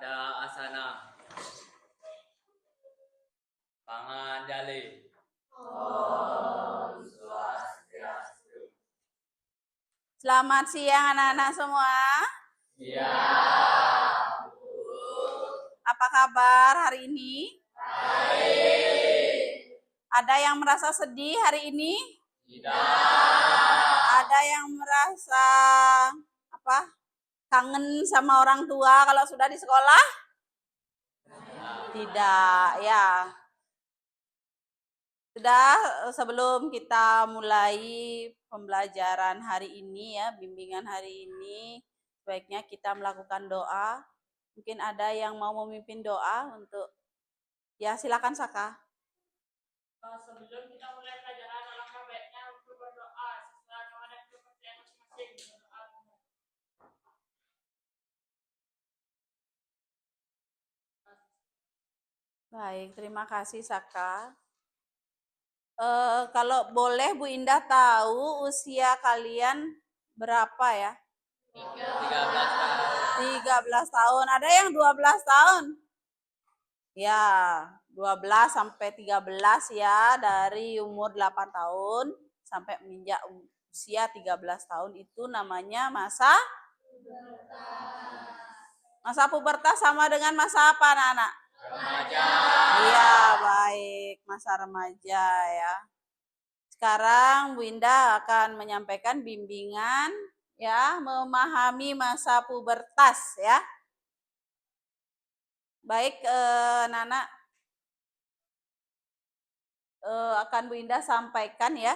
Pada asana. Pangan jali. Om Swastiastu. Selamat siang anak-anak semua. Siang. Apa kabar hari ini? Baik. Ada yang merasa sedih hari ini? Tidak. Ada yang merasa kangen sama orang tua kalau sudah di sekolah? Tidak, ya. Sudah, sebelum kita mulai pembelajaran hari ini ya, bimbingan hari ini, sebaiknya kita melakukan doa. Mungkin ada yang mau memimpin doa untuk, ya silakan Saka. Sebelum kita mulai pelajaran, alangkah baiknya untuk berdoa sesuai dengan kepercayaan masing-masing. Baik, terima kasih Saka. Kalau boleh Bu Indah tahu usia kalian berapa ya? 13 tahun. 13 tahun. Ada yang 12 tahun? Ya, 12 sampai 13 ya, dari umur 8 tahun sampai menginjak usia 13 tahun itu namanya masa pubertas sama dengan masa apa anak-anak? Remaja. Iya, baik, masa remaja ya. Sekarang Bu Indah akan menyampaikan bimbingan ya, memahami masa pubertas ya. Baik, Nana akan Bu Indah sampaikan ya.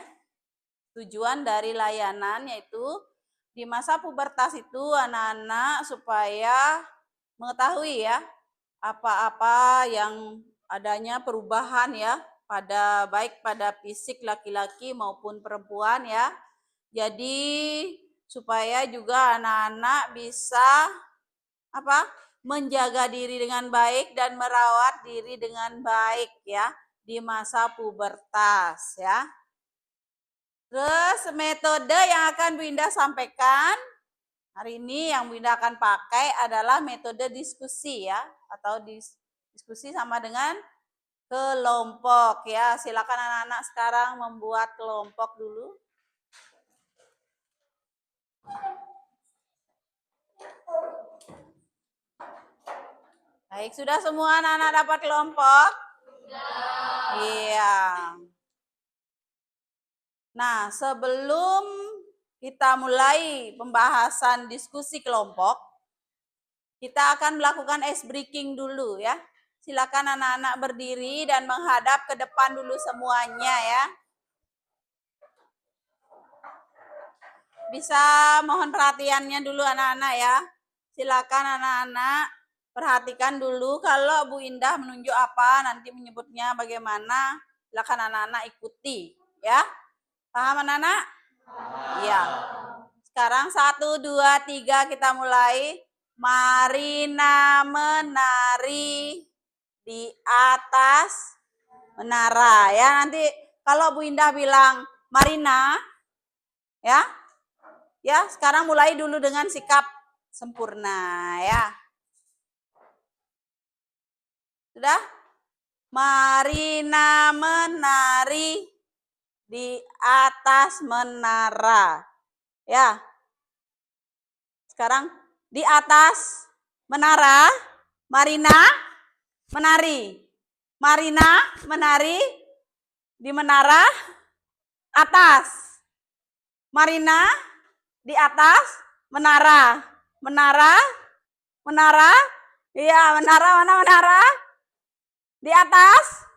Tujuan dari layanan yaitu di masa pubertas itu anak-anak supaya mengetahui ya apa-apa yang adanya perubahan ya baik pada fisik laki-laki maupun perempuan ya. Jadi supaya juga anak-anak bisa menjaga diri dengan baik dan merawat diri dengan baik ya di masa pubertas ya. Terus metode yang akan Bu Indah sampaikan hari ini yang Bu Indah akan pakai adalah metode diskusi ya, atau diskusi sama dengan kelompok ya. Silakan anak-anak sekarang membuat kelompok dulu. Baik, sudah semua anak-anak dapat kelompok? Iya. Nah, sebelum kita mulai pembahasan diskusi kelompok, kita akan melakukan ice breaking dulu ya. Silakan anak-anak berdiri dan menghadap ke depan dulu semuanya ya. Bisa mohon perhatiannya dulu anak-anak ya. Silakan anak-anak perhatikan dulu kalau Bu Indah menunjuk apa, nanti menyebutnya bagaimana. Silakan anak-anak ikuti ya. Paham anak-anak? Iya. Sekarang 1, 2, 3 kita mulai. Marina menari di atas menara ya. Nanti kalau Bu Indah bilang Marina ya. Ya, sekarang mulai dulu dengan sikap sempurna ya. Sudah? Marina menari di atas menara. Ya. Sekarang di atas menara, Marina menari. Marina menari di menara atas. Marina di atas menara. Menara. Iya, menara mana menara? Di atas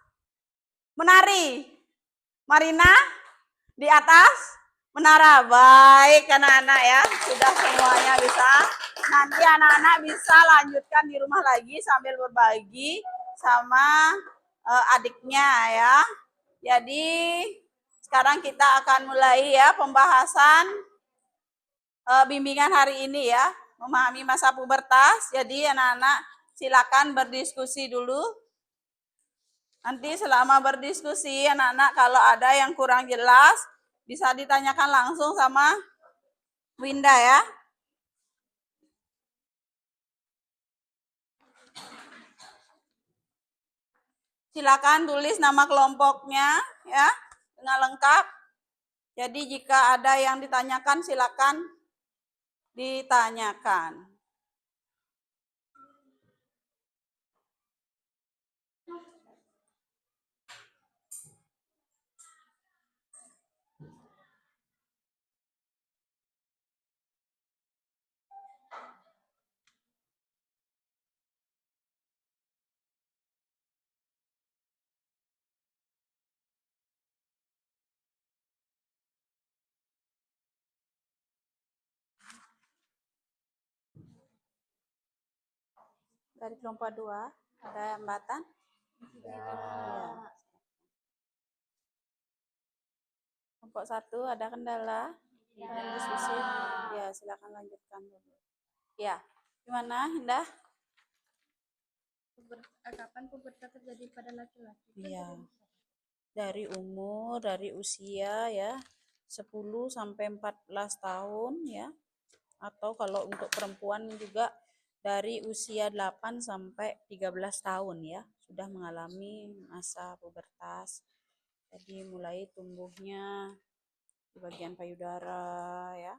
menari. Marina di atas menara. Baik anak-anak ya, sudah semuanya bisa. Nanti anak-anak bisa lanjutkan di rumah lagi sambil berbagi sama adiknya ya. Jadi sekarang kita akan mulai ya pembahasan bimbingan hari ini ya, memahami masa pubertas. Jadi anak-anak silakan berdiskusi dulu. Nanti selama berdiskusi anak-anak kalau ada yang kurang jelas bisa ditanyakan langsung sama Winda ya. silakan tulis nama kelompoknya ya dengan lengkap. Jadi jika ada yang ditanyakan silakan ditanyakan. Dari kelompok 2 ada hambatan? Ya. Kelompok 1 ada kendala? Dalam diskusi? Ya, silakan lanjutkan dulu. Ya, gimana Indah? Kapan pubertas terjadi pada laki-laki? Iya. Dari umur, dari usia ya 10 sampai 14 tahun ya. Atau kalau untuk perempuan juga dari usia 8 sampai 13 tahun ya, sudah mengalami masa pubertas. Jadi mulai tumbuhnya di bagian payudara ya.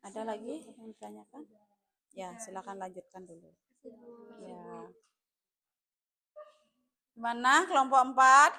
Ada lagi yang ditanyakan? Ya, silakan lanjutkan dulu. Ya. Gimana kelompok 4?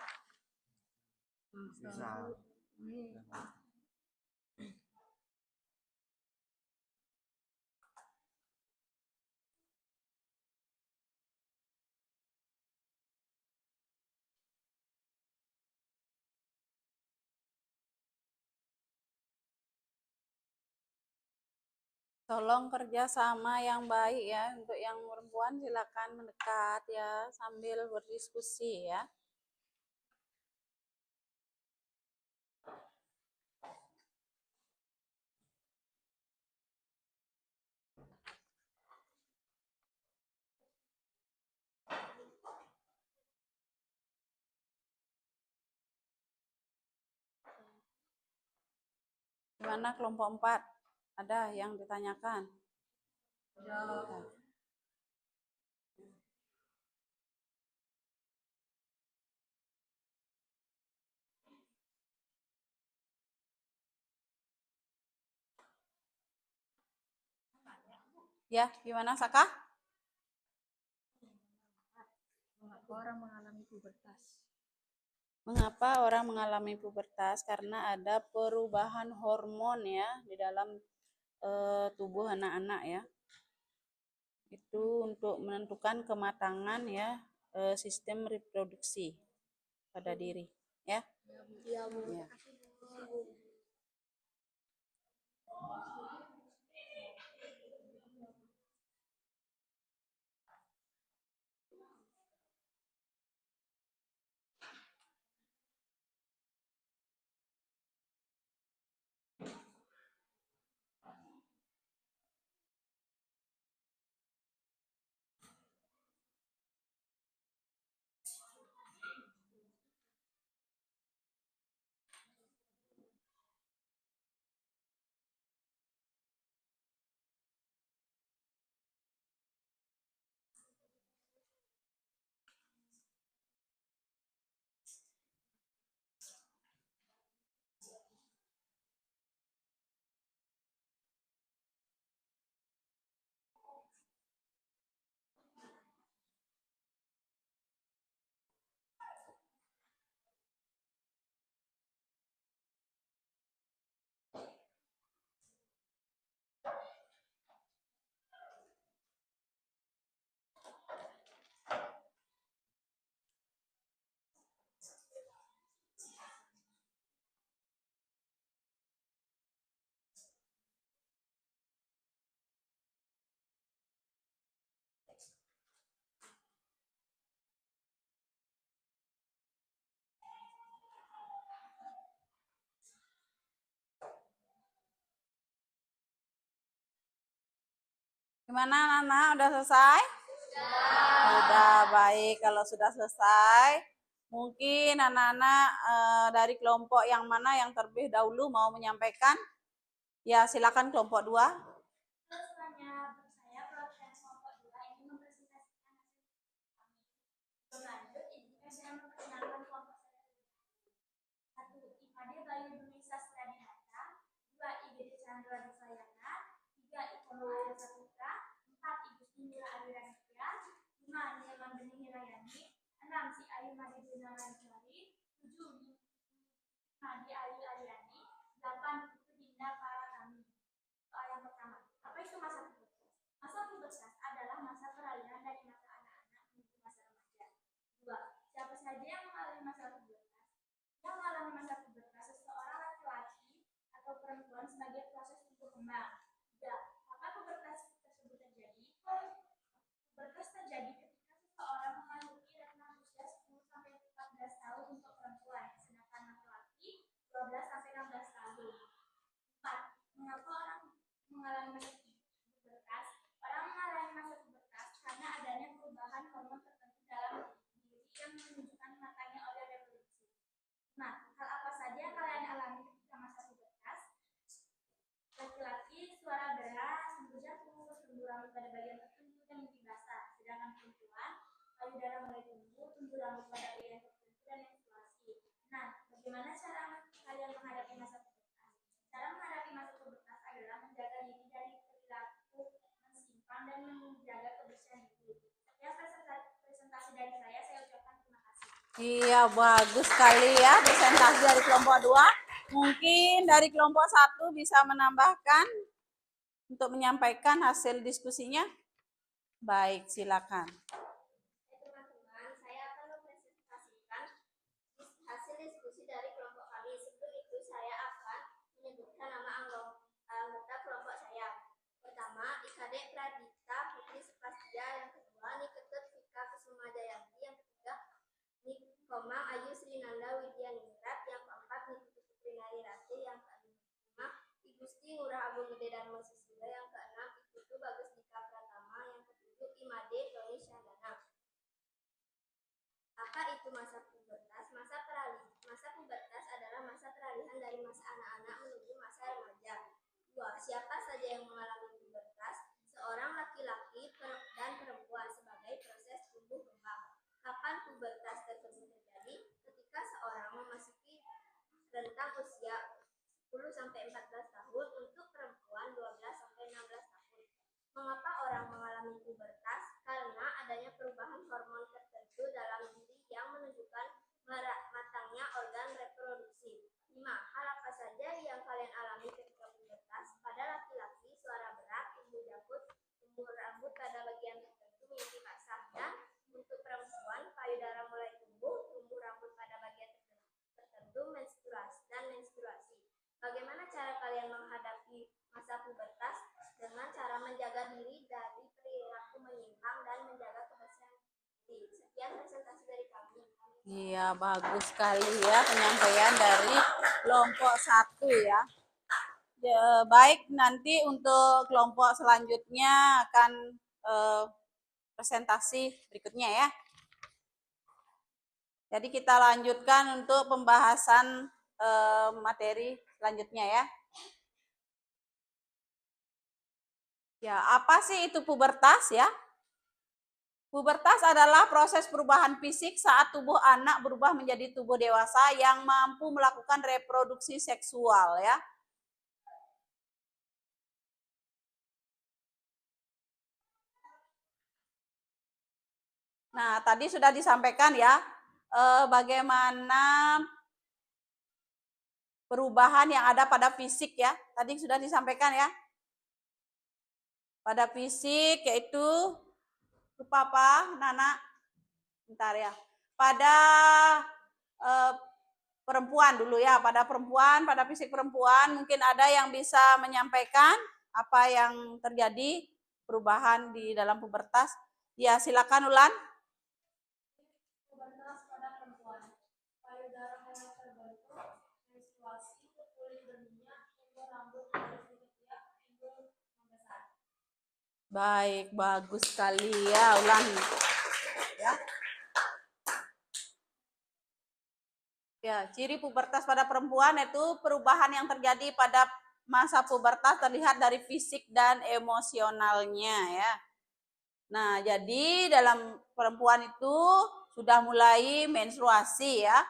Tolong kerja sama yang baik ya. Untuk yang perempuan silakan mendekat ya sambil berdiskusi ya. Gimana kelompok 4? Ada yang ditanyakan? Ya. Ya, gimana Saka? Mengapa orang mengalami pubertas? Mengapa orang mengalami pubertas? Karena ada perubahan hormon ya di dalam tubuh anak-anak ya. Itu untuk menentukan kematangan ya sistem reproduksi pada diri ya. Iya, Bu. Ya. Gimana Nana? Udah selesai? Sudah baik. Kalau sudah selesai, mungkin anak-anak dari kelompok yang mana yang terlebih dahulu mau menyampaikan? Ya, silakan kelompok 2. Terus saya proses kelompok 2 ini mempresentasikan berzina lari-lari, 7 Nadi Ali-Aliani, 8 itu Dinda para kami. Soal yang pertama, apa itu masa pubertas? Masa pubertas adalah masa peralihan dari masa anak-anak menuju masa remaja. 2. Siapa saja yang mengalami masa pubertas? Yang mengalami masa pubertas seseorang laki-laki atau perempuan sebagai proses tumbuh kembang. 3. Kapan pubertas tersebut terjadi? Pubertas terjadi ketika seseorang memasuki rentang usia 10 sampai 14 tahun untuk perempuan, sedangkan laki-laki 12 sampai 16 tahun. 4. Mengapa orang mengalami masa pubertas? Orang mengalami masa pubertas karena adanya perubahan hormon tertentu dalam diri yang menunjukkan matanya organ reproduksi. 5. Hal apa saja yang kalian alami ketika masa pubertas? Laki-laki suara beras, sumber jantung, tumbuh rambut pada bagian tertentu dan mimpi basah. Sedangkan perempuan, payudara mulai tumbuh rambut pada bagian tertentu dan menstruasi. Nah, bagaimana cara kalian menghadapi masa pubertas? Cara menghadapi masa pubertas adalah menjaga diri dari perilaku menyimpang dan menjaga kebersihan diri. Sekian presentasi dari saya ucapkan terima kasih. Iya, bagus sekali ya presentasi dari kelompok 2. Mungkin dari kelompok 1 bisa menambahkan untuk menyampaikan hasil diskusinya. Baik, silakan. Teman-teman, saya akan mempresentasikan hasil diskusi dari kelompok kami. Sebelum itu saya akan menyebutkan nama anggota kelompok saya. Pertama, Ikadek Pradita Putri Sepastia. Yang kedua, Niketut Vika Kusuma Jayanti. Yang ketiga, Nikomang Ayu Srinanda Widyaningrat. Yang keempat, Nikutu Putri Narirati. Yang kelima, Igusti Ngurah Agung Gede Dharma Susilo. Yang keenam, Ikutu Bagus Dika Pratama. Yang ketujuh, Imade Tony Syandana. Apa itu masa pubertas? Masa pubertas adalah masa peralihan dari masa anak-anak menuju masa remaja. 2. Siapa saja yang mengalami pubertas? Seorang laki-laki dan perempuan sebagai proses tumbuh kembang. Kapan pubertas tersebut terjadi? Ketika seorang memasuki rentang usia 10 sampai 14 tahun, untuk perempuan 12 sampai 16 tahun. Mengapa orang mengalami pubertas? Karena adanya perubahan hormon tertentu dalam diri yang menunjukkan matangnya organ reproduksi. 5. Hal apa saja yang kalian alami ketika pubertas? Pada laki-laki, suara berat, tumbuh rambut pada bagian tertentu, mimpi basah. Dan untuk perempuan, payudara mulai tumbuh rambut pada bagian tertentu, menstruasi. Bagaimana cara kalian menghadapi masa pubertas? Dengan cara menjaga diri dari perilaku menyimpang dan menjaga kebersihan diri. Sekian presentasi dari kami. Iya, bagus sekali ya penyampaian dari kelompok 1 ya. Baik, nanti untuk kelompok selanjutnya akan presentasi berikutnya ya. Jadi kita lanjutkan untuk pembahasan materi selanjutnya ya. Ya, apa sih itu pubertas ya? Pubertas adalah proses perubahan fisik saat tubuh anak berubah menjadi tubuh dewasa yang mampu melakukan reproduksi seksual ya. Nah, tadi sudah disampaikan ya bagaimana perubahan yang ada pada fisik ya. Tadi sudah disampaikan ya. Pada fisik yaitu rupa apa, Nana? Bentar ya. Pada perempuan dulu ya. Pada perempuan, pada fisik perempuan mungkin ada yang bisa menyampaikan apa yang terjadi perubahan di dalam pubertas. Ya, silakan Ulan. Pubertas pada perempuan. Payudara mulai terbentuk, menstruasi, kulit berminyak, tumbuh rambut pada ketiak, timbul membesar. Baik, bagus sekali ya, ulangi. Ya. Ya, ciri pubertas pada perempuan itu perubahan yang terjadi pada masa pubertas terlihat dari fisik dan emosionalnya ya. Nah, jadi dalam perempuan itu sudah mulai menstruasi ya.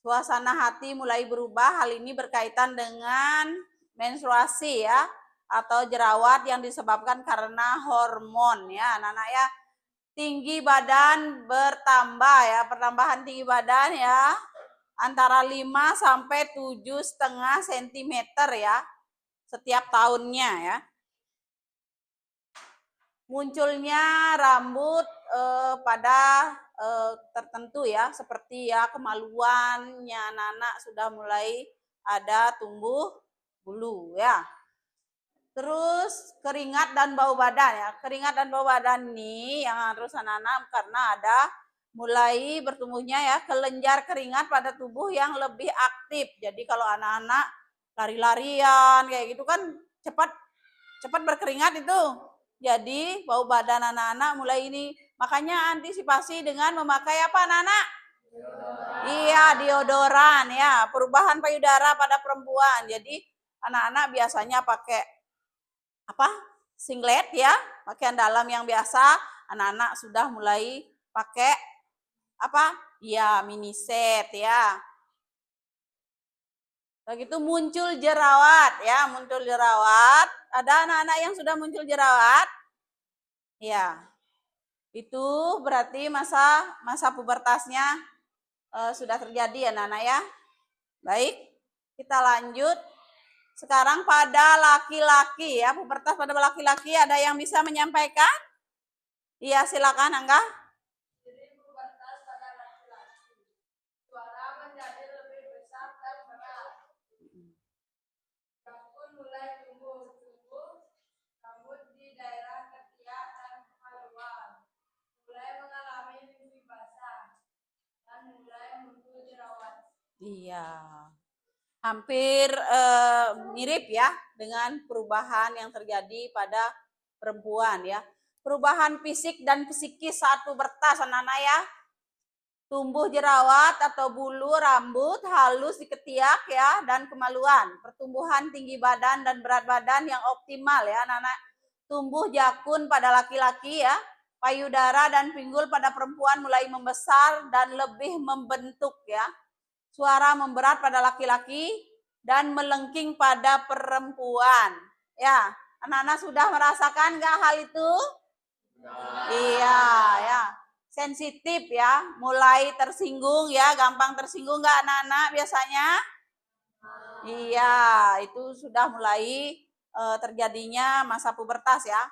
Suasana hati mulai berubah, hal ini berkaitan dengan menstruasi ya. Atau jerawat yang disebabkan karena hormon ya anak-anak ya. tinggi badan bertambah ya, pertambahan tinggi badan ya antara 5 sampai 7,5 cm ya setiap tahunnya ya. Munculnya rambut pada tertentu ya, seperti ya kemaluannya anak-anak sudah mulai ada tumbuh bulu ya. Terus keringat dan bau badan ya. Keringat dan bau badan ini yang harus anak-anak karena ada mulai bertumbuhnya ya kelenjar keringat pada tubuh yang lebih aktif. Jadi kalau anak-anak lari-larian kayak gitu kan cepat berkeringat itu. Jadi bau badan anak-anak mulai ini. Makanya antisipasi dengan memakai apa anak-anak? Iya, deodoran ya. Perubahan payudara pada perempuan. Jadi anak-anak biasanya pakai apa? Singlet ya, pakaian dalam yang biasa. Anak-anak sudah mulai pakai apa? Ya, mini set ya. Begitu muncul jerawat ya, muncul jerawat. Ada anak-anak yang sudah muncul jerawat? Ya. Itu berarti masa pubertasnya sudah terjadi ya anak-anak ya. Baik, kita lanjut. Sekarang pada laki-laki ya, pubertas pada laki-laki ada yang bisa menyampaikan? Iya, silakan Angga. Jadi pubertas pada laki-laki, suara menjadi lebih besar dan berat. Rambut mulai tumbuh, rambut di daerah ketiak dan kemaluan. Mulai mengalami mimpi basah dan mulai muncul jerawat. Iya. Hampir mirip ya dengan perubahan yang terjadi pada perempuan ya. Perubahan fisik dan psikis saat pubertas anak-anak ya. Tumbuh jerawat atau bulu rambut halus di ketiak ya dan kemaluan. Pertumbuhan tinggi badan dan berat badan yang optimal ya anak-anak. Tumbuh jakun pada laki-laki ya. Payudara dan pinggul pada perempuan mulai membesar dan lebih membentuk ya. Suara memberat pada laki-laki dan melengking pada perempuan. Ya, anak-anak sudah merasakan nggak hal itu? Iya, ya. Sensitif ya, mulai tersinggung ya, gampang tersinggung nggak anak-anak biasanya? Iya, itu sudah mulai terjadinya masa pubertas ya.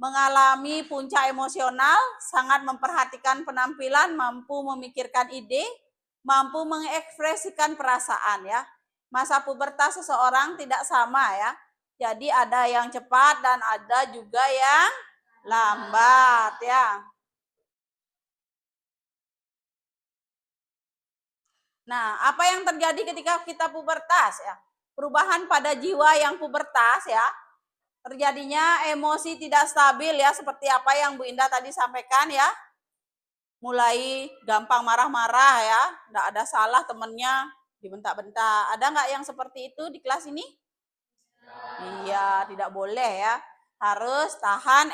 Mengalami puncak emosional, sangat memperhatikan penampilan, mampu memikirkan ide, mampu mengekspresikan perasaan ya. Masa pubertas seseorang tidak sama ya. Jadi ada yang cepat dan ada juga yang lambat ya. Nah, apa yang terjadi ketika kita pubertas ya? Perubahan pada jiwa yang pubertas ya. Terjadinya emosi tidak stabil ya, seperti apa yang Bu Indah tadi sampaikan ya. Mulai gampang marah-marah ya, enggak ada salah temennya dibentak-bentak. Ada nggak yang seperti itu di kelas ini? Iya, tidak boleh ya. Harus tahan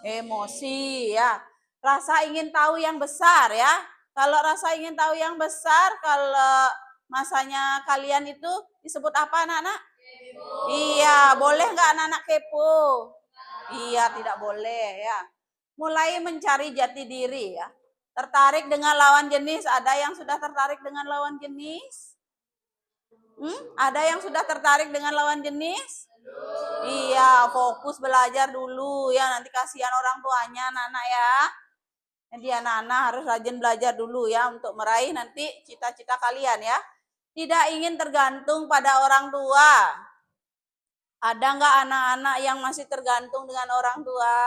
emosi ya. Rasa ingin tahu yang besar ya. Kalau rasa ingin tahu yang besar, kalau masanya kalian itu disebut apa anak-anak? Iya, boleh nggak anak-anak kepo? Iya, tidak boleh ya. Mulai mencari jati diri ya. Tertarik dengan lawan jenis, ada yang sudah tertarik dengan lawan jenis? Ada yang sudah tertarik dengan lawan jenis? Iya, fokus belajar dulu ya, nanti kasihan orang tuanya anak-anak ya. Jadi anak-anak harus rajin belajar dulu ya untuk meraih nanti cita-cita kalian ya. Tidak ingin tergantung pada orang tua. Ada nggak anak-anak yang masih tergantung dengan orang tua?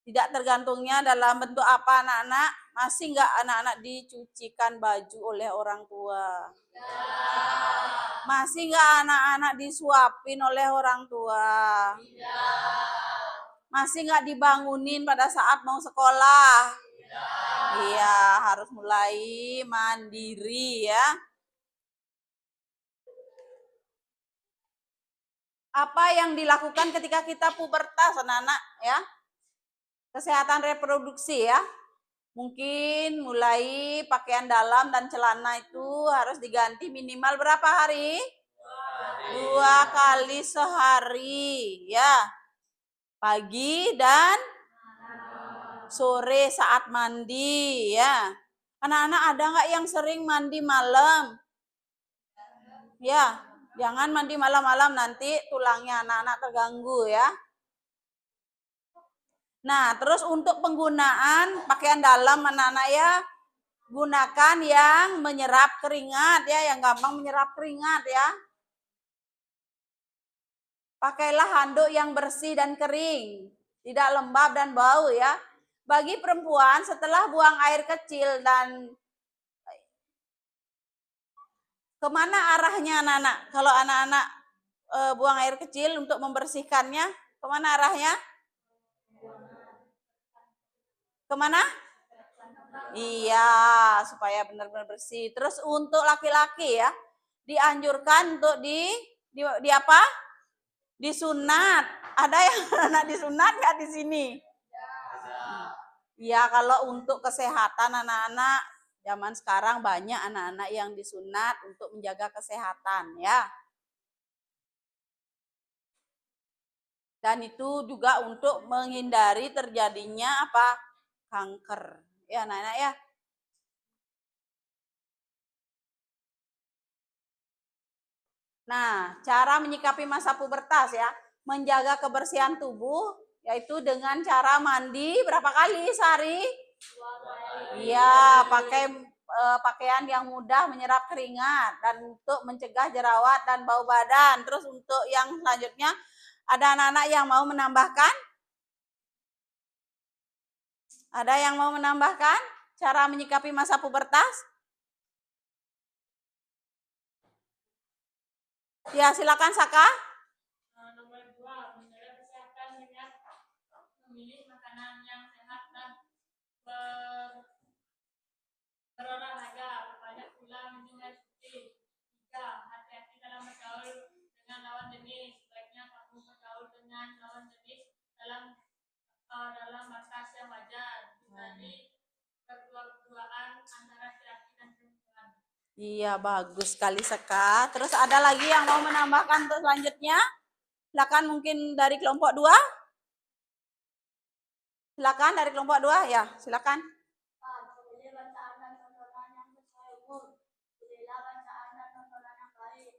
Tidak tergantungnya dalam bentuk apa anak-anak? Masih nggak anak-anak dicucikan baju oleh orang tua? Masih nggak anak-anak disuapin oleh orang tua? Masih nggak dibangunin pada saat mau sekolah? Iya, harus mulai mandiri ya. Apa yang dilakukan ketika kita pubertas anak-anak ya? Kesehatan reproduksi ya. Mungkin mulai pakaian dalam dan celana itu harus diganti minimal berapa hari? 2 kali sehari ya. Pagi dan sore saat mandi ya. Anak-anak ada nggak yang sering mandi malam? Ya, jangan mandi malam-malam nanti tulangnya anak-anak terganggu ya. Nah, terus untuk penggunaan pakaian dalam anak-anak ya, gunakan yang menyerap keringat ya, yang gampang menyerap keringat ya. Pakailah handuk yang bersih dan kering, tidak lembab dan bau ya. Bagi perempuan setelah buang air kecil dan kemana arahnya anak-anak? Kalau anak-anak buang air kecil untuk membersihkannya, kemana arahnya? Kemana? Iya, supaya benar-benar bersih. Terus untuk laki-laki ya, dianjurkan untuk di apa? Disunat. Ada yang anak disunat nggak di sini? Ya, kalau untuk kesehatan anak-anak zaman sekarang banyak anak-anak yang disunat untuk menjaga kesehatan ya. Dan itu juga untuk menghindari terjadinya apa? Kanker. Ya, anak-anak ya. Nah, cara menyikapi masa pubertas ya, menjaga kebersihan tubuh yaitu dengan cara mandi berapa kali sehari? 2 kali. Iya, pakai pakaian yang mudah menyerap keringat dan untuk mencegah jerawat dan bau badan. Terus untuk yang selanjutnya ada anak-anak yang mau menambahkan? Ada yang mau menambahkan cara menyikapi masa pubertas? Ya, silakan Saka. Nomor 2, menjaga kesehatan dengan memilih makanan yang sehat dan berolahraga, banyak pula minum air putih. 3, hati-hati dalam bergaul dengan lawan jenis. Sebaiknya kamu bergaul dengan lawan jenis dalam batas yang wajar. Hindari berdua-duaan antara laki-laki dan perempuan. Iya, bagus sekali Seka. Terus ada lagi yang mau menambahkan untuk selanjutnya? Silakan mungkin dari kelompok 2. Silakan dari kelompok 2 ya, silakan. Pilih bacaan dan tontonan yang sesuai umur. Pilihlah bacaan dan tontonan yang baik,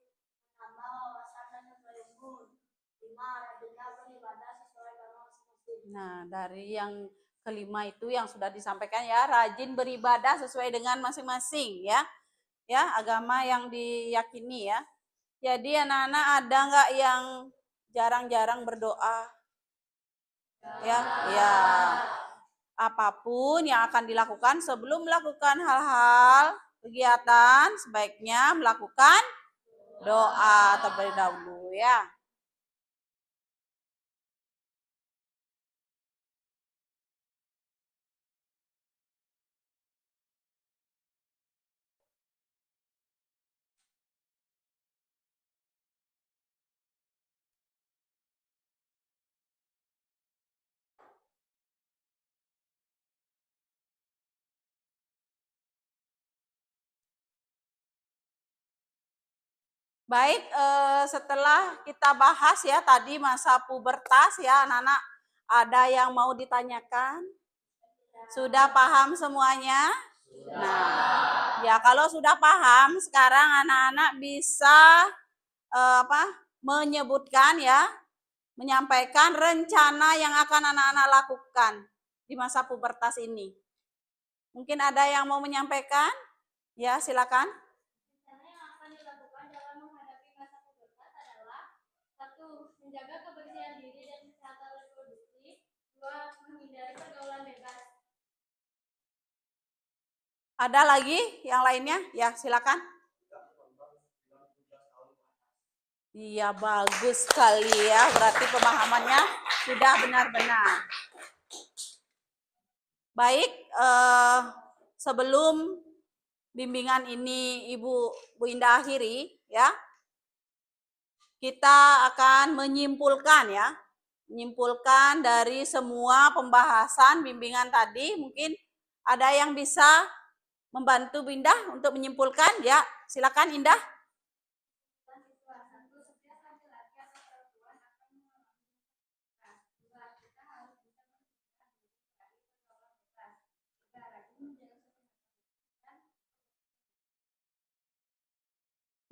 menambah wawasan dan sesuai umur. 5, rajinlah beribadah sesuai agama masing-masing. Nah, dari yang kelima itu yang sudah disampaikan ya, rajin beribadah sesuai dengan masing-masing ya. Ya, agama yang diyakini ya. Jadi anak-anak ada nggak yang jarang-jarang berdoa? Ya, ya. Apapun yang akan dilakukan sebelum melakukan hal-hal kegiatan sebaiknya melakukan doa terlebih dahulu ya. Baik, setelah kita bahas ya tadi masa pubertas ya anak-anak, ada yang mau ditanyakan? Sudah paham semuanya? Nah, ya kalau sudah paham, sekarang anak-anak bisa menyebutkan ya, menyampaikan rencana yang akan anak-anak lakukan di masa pubertas ini. Mungkin ada yang mau menyampaikan? Ya, silakan. Rencana yang akan dilakukan dalam menghadapi masa pubertas adalah 1. Menjaga kebersihan diri dan kesehatan reproduksi. 2. Menghindari pergaulan bebas. Ada lagi yang lainnya? Ya, silakan. Iya, bagus sekali ya. Berarti pemahamannya sudah benar-benar. Baik, sebelum bimbingan ini Bu Indah akhiri ya, kita akan menyimpulkan ya, menyimpulkan dari semua pembahasan bimbingan tadi. Mungkin ada yang bisa membantu Bu Indah untuk menyimpulkan ya, silakan Indah.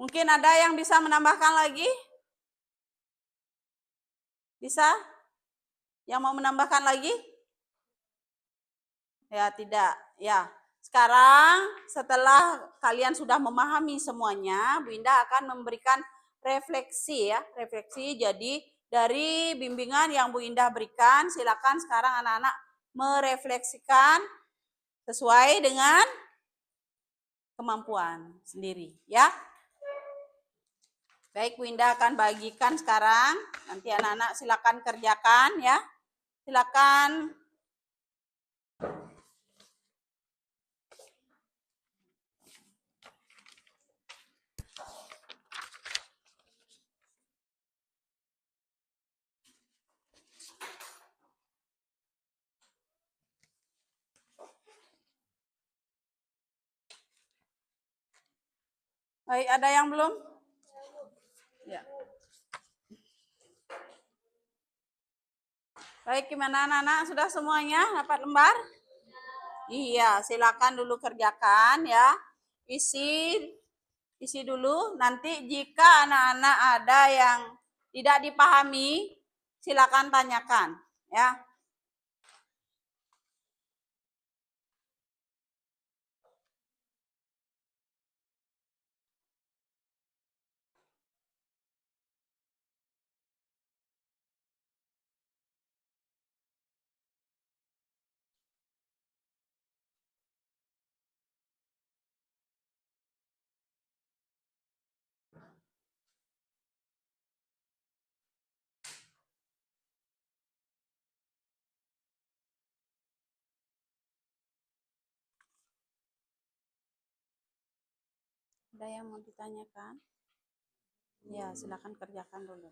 Mungkin ada yang bisa menambahkan lagi? Bisa? Yang mau menambahkan lagi? Ya, tidak. Ya. Sekarang setelah kalian sudah memahami semuanya, Bu Indah akan memberikan refleksi ya, refleksi. Jadi dari bimbingan yang Bu Indah berikan, silakan sekarang anak-anak merefleksikan sesuai dengan kemampuan sendiri ya. Baik, Bu Indah akan bagikan sekarang. Nanti anak-anak silakan kerjakan ya. Silakan. Baik, ada yang belum? Ya. Baik, gimana anak-anak? Sudah semuanya dapat lembar? Iya, silakan dulu kerjakan ya. Isi dulu. Nanti jika anak-anak ada yang tidak dipahami, silakan tanyakan ya. Ada yang mau ditanyakan? Ya, silakan kerjakan dulu.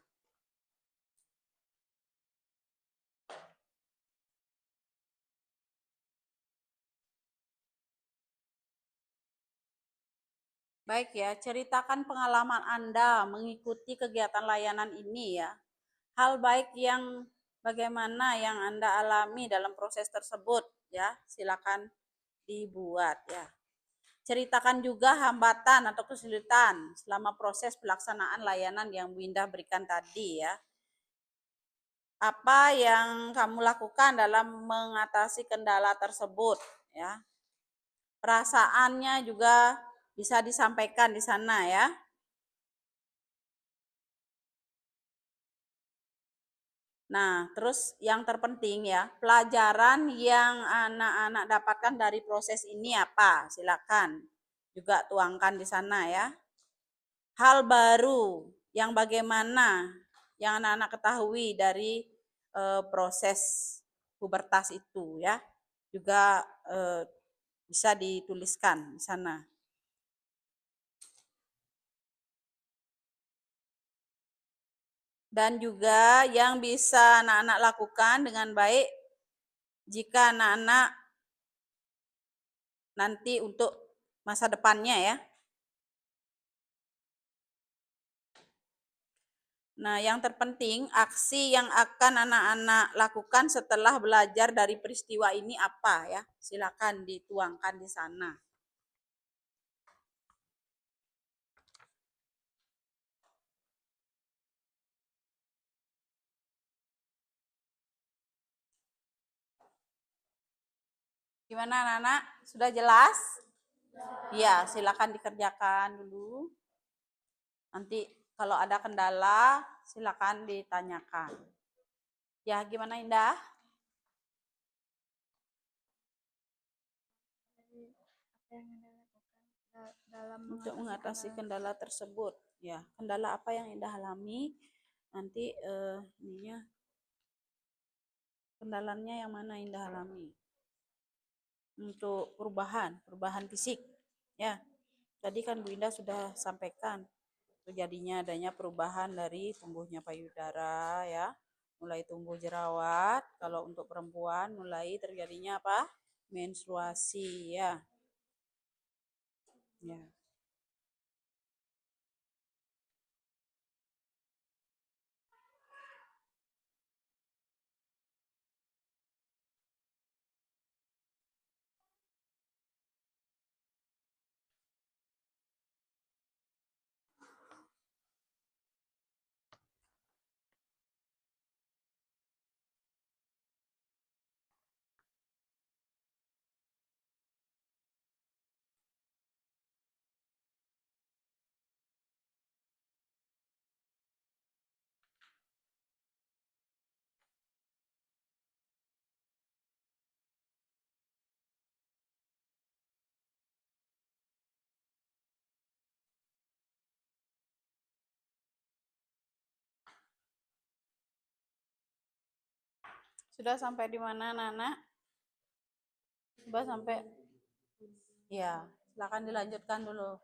Baik ya, ceritakan pengalaman Anda mengikuti kegiatan layanan ini ya. Hal baik yang bagaimana yang Anda alami dalam proses tersebut ya, silakan dibuat ya. Ceritakan juga hambatan atau kesulitan selama proses pelaksanaan layanan yang Bu Indah berikan tadi ya. Apa yang kamu lakukan dalam mengatasi kendala tersebut ya. Perasaannya juga bisa disampaikan di sana ya. Nah, terus yang terpenting ya, pelajaran yang anak-anak dapatkan dari proses ini apa? Silakan juga tuangkan di sana ya. Hal baru yang bagaimana yang anak-anak ketahui dari proses pubertas itu ya. Juga bisa dituliskan di sana. Dan juga yang bisa anak-anak lakukan dengan baik jika anak-anak nanti untuk masa depannya ya. Nah, yang terpenting aksi yang akan anak-anak lakukan setelah belajar dari peristiwa ini apa ya? Silakan dituangkan di sana. Gimana anak-anak? Sudah jelas? Ya, silakan dikerjakan dulu. Nanti kalau ada kendala, silakan ditanyakan. Ya, gimana Indah? Apa yang Anda lakukan dalam Untuk mengatasi kendala tersebut. Ya, kendala apa yang Indah alami? Nanti ininya kendalanya yang mana Indah alami? Untuk perubahan fisik. Ya, tadi kan Bu Indah sudah sampaikan terjadinya adanya perubahan dari tumbuhnya payudara ya, mulai tumbuh jerawat. Kalau untuk perempuan mulai terjadinya apa? Menstruasi ya. Ya. Sudah sampai di mana, Nana? Sudah sampai? Ya, silakan dilanjutkan dulu.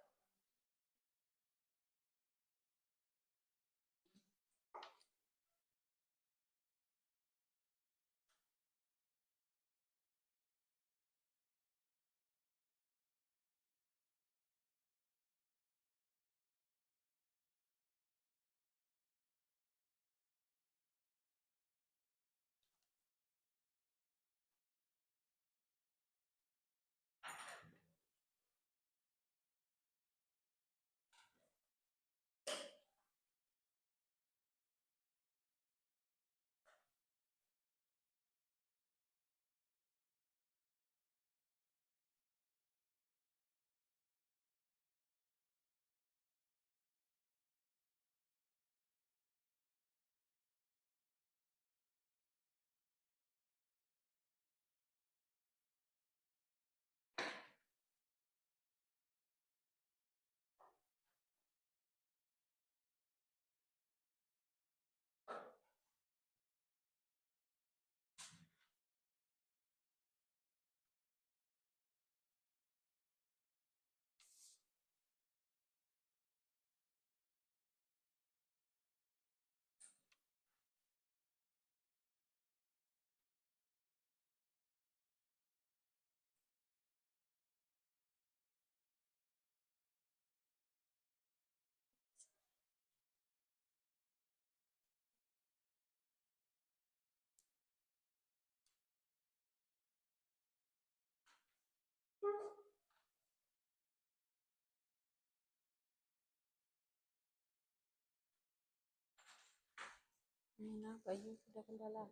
Nina, baju sudah kendala.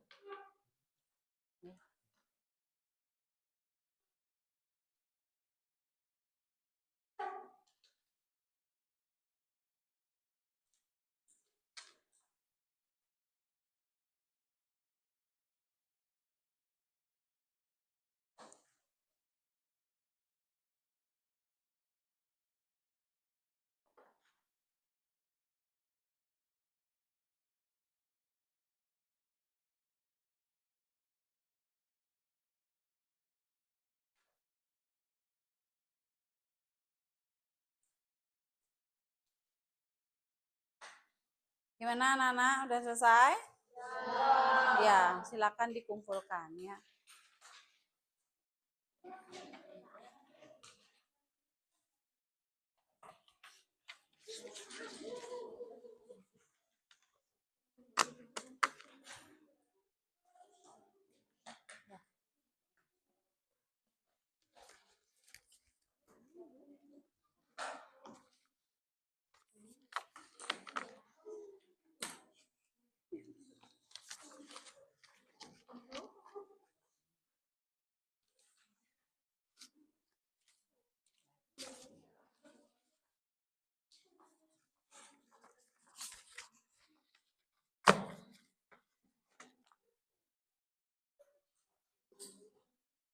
Ya. Gimana, Nana? Udah selesai? Ya, silakan dikumpulkan ya.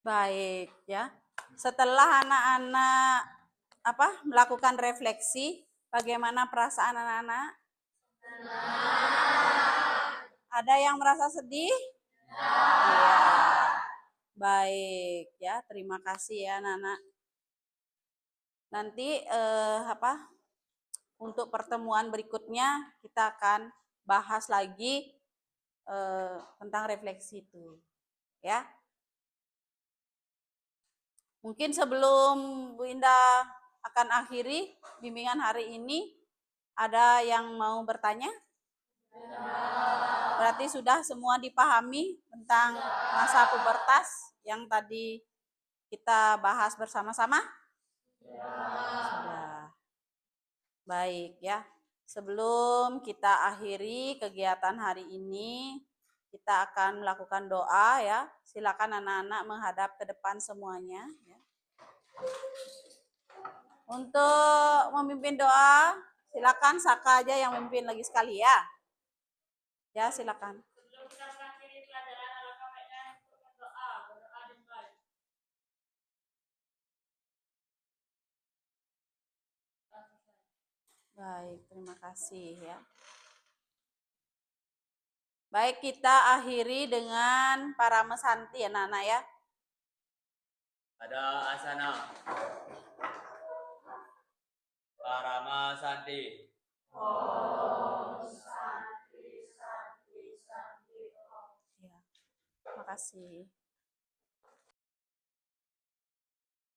Baik ya. Setelah anak-anak melakukan refleksi, bagaimana perasaan anak-anak? Ada yang merasa sedih? Iya. Baik ya, terima kasih ya anak-anak. Nanti untuk pertemuan berikutnya kita akan bahas lagi tentang refleksi itu. Ya. Mungkin sebelum Bu Indah akan akhiri bimbingan hari ini, ada yang mau bertanya? Berarti sudah semua dipahami tentang masa pubertas yang tadi kita bahas bersama-sama? Sudah. Baik ya. Sebelum kita akhiri kegiatan hari ini, kita akan melakukan doa ya. Silakan anak-anak menghadap ke depan semuanya ya. Untuk memimpin doa, silakan Saka aja yang memimpin lagi sekali ya. Ya, silakan. Baik, terima kasih ya. Baik, kita akhiri dengan Paramesanti anak-anak ya. Pada asana. Paramasanti. Ya, makasih.